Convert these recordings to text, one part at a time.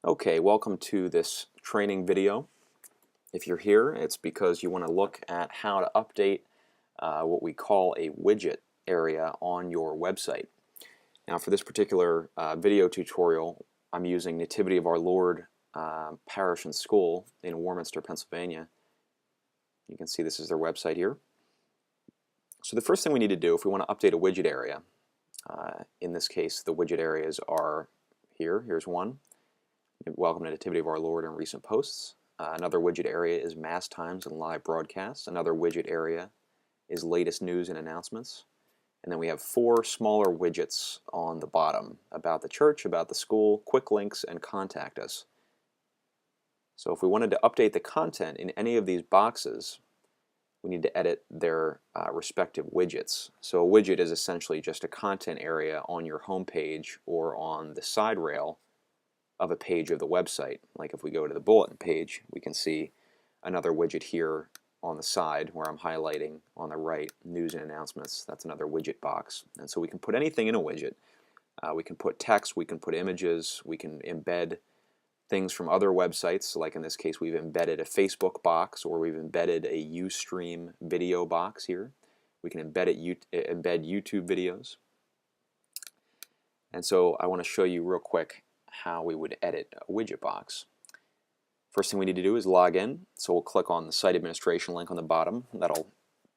Okay, welcome to this training video. If you're here, it's because you want to look at how to update what we call a widget area on your website. Now for this particular video tutorial, I'm using Nativity of Our Lord Parish and School in Warminster, Pennsylvania. You can see this is their website here. So the first thing we need to do if we want to update a widget area, in this case the widget areas are here. Here's one. Welcome to Nativity of Our Lord and recent posts. Another widget area is Mass Times and live broadcasts. Another widget area is latest news and announcements. And then we have four smaller widgets on the bottom: about the church, about the school, quick links, and contact us. So if we wanted to update the content in any of these boxes, we need to edit their respective widgets. So a widget is essentially just a content area on your home page or on the side rail of a page of the website. Like if we go to the bulletin page, we can see another widget here on the side where I'm highlighting on the right news and announcements. That's another widget box. And so we can put anything in a widget. We can put text, we can put images, we can embed things from other websites. So like in this case, we've embedded a Facebook box, or we've embedded a Ustream video box here. We can embed YouTube videos. And so I want to show you real quick how we would edit a widget box. First thing we need to do is log in. So we'll click on the site administration link on the bottom. That'll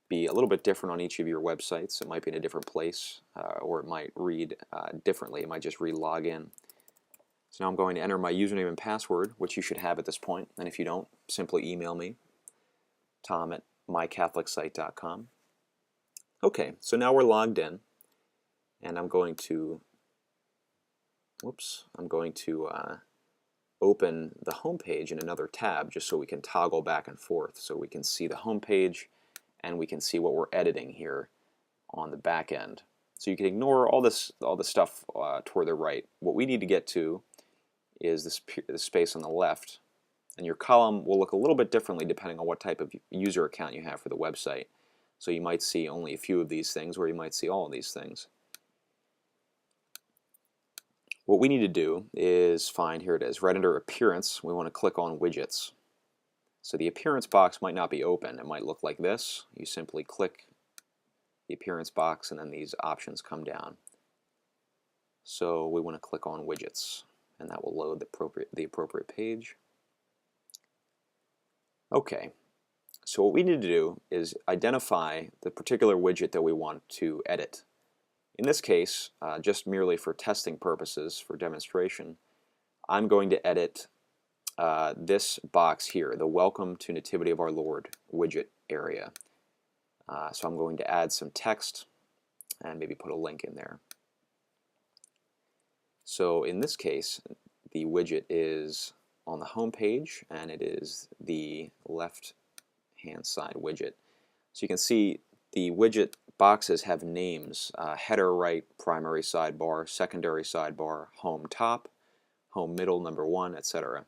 be a little bit different on each of your websites. It might be in a different place, or it might read differently. It might just read login. So now I'm going to enter my username and password, which you should have at this point. And if you don't, simply email me, tom@mycatholicsite.com. Okay, so now we're logged in, and I'm going to open the home page in another tab just so we can toggle back and forth, so we can see the home page and we can see what we're editing here on the back end. So you can ignore all this stuff toward the right. What we need to get to is this space on the left, and your column will look a little bit differently depending on what type of user account you have for the website. So you might see only a few of these things, or you might see all of these things. What we need to do is find, here it is, right under Appearance, we want to click on Widgets. So the Appearance box might not be open. It might look like this. You simply click the Appearance box and then these options come down. So we want to click on Widgets, and that will load the appropriate page. Okay, so what we need to do is identify the particular widget that we want to edit. In this case, just merely for testing purposes, for demonstration, I'm going to edit this box here, the Welcome to Nativity of Our Lord widget area. So I'm going to add some text and maybe put a link in there. So in this case, the widget is on the home page, and it is the left-hand side widget. So you can see the widget boxes have names: header right, primary sidebar, secondary sidebar, home top, home middle, number one, etc.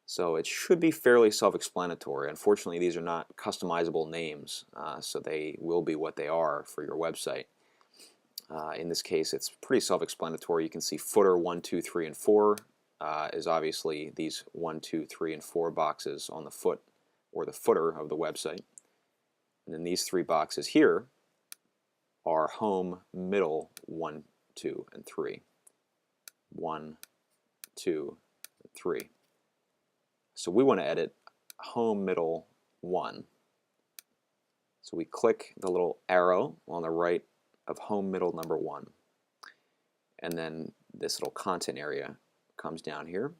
So it should be fairly self-explanatory. Unfortunately, these are not customizable names, so they will be what they are for your website. In this case, it's pretty self-explanatory. You can see footer 1, 2, 3, and 4 is obviously these 1, 2, 3, and 4 boxes on the foot or the footer of the website. And then these three boxes here are home, middle, 1, 2, and 3. 1, 2, and 3. So we want to edit home, middle, 1. So we click the little arrow on the right of home, middle, number 1. And then this little content area comes down here.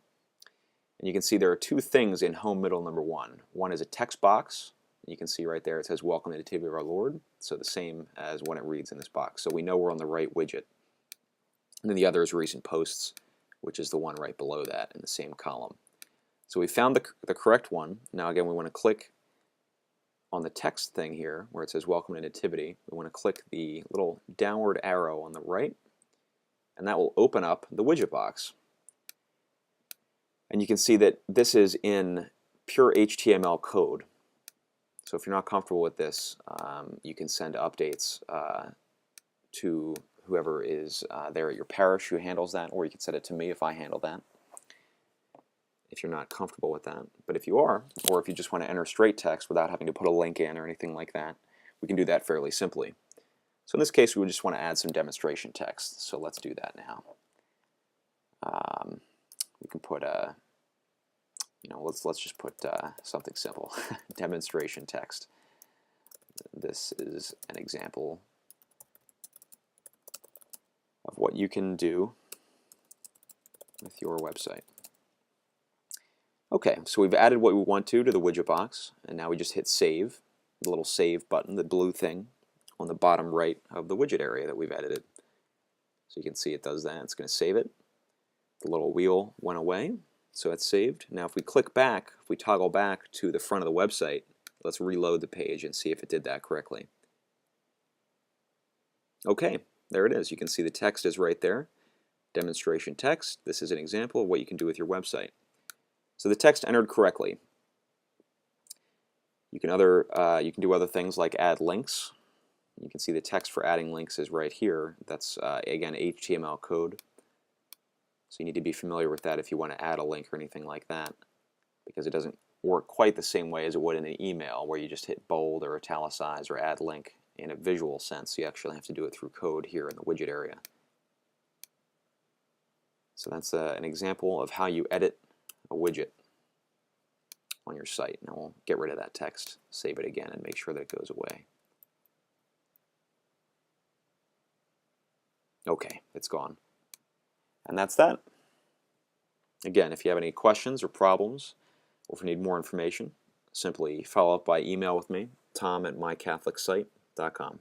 And you can see there are two things in home, middle, number 1. One is a text box. You can see right there it says Welcome to Nativity of Our Lord, so the same as when it reads in this box. So we know we're on the right widget. And then the other is recent posts, which is the one right below that in the same column. So we found the correct one. Now again, we want to click on the text thing here where it says Welcome to Nativity. We want to click the little downward arrow on the right, and that will open up the widget box. And you can see that this is in pure HTML code. So if you're not comfortable with this, you can send updates to whoever is there at your parish who handles that, or you can send it to me if I handle that. if you're not comfortable with that. But if you are, or if you just want to enter straight text without having to put a link in or anything like that, we can do that fairly simply. So in this case, we would just want to add some demonstration text. So let's do that now. We can put a, let's just put something simple, demonstration text. This is an example of what you can do with your website. Okay, so we've added what we want to the widget box, and now we just hit save, the little save button, the blue thing on the bottom right of the widget area that we've edited. So you can see it does that. It's going to save it. The little wheel went away, so it's saved. Now if we click back, if we toggle back to the front of the website, let's reload the page and see if it did that correctly. Okay, there it is. You can see the text is right there. Demonstration text. This is an example of what you can do with your website. So the text entered correctly. You can do other things like add links. You can see the text for adding links is right here. That's again HTML code. So you need to be familiar with that if you want to add a link or anything like that, because it doesn't work quite the same way as it would in an email where you just hit bold or italicize or add link in a visual sense. You actually have to do it through code here in the widget area. So that's an example of how you edit a widget on your site. Now we'll get rid of that text, save it again, and make sure that it goes away. Okay, it's gone. And that's that. Again, if you have any questions or problems, or if you need more information, simply follow up by email with me, tom@mycatholicsite.com.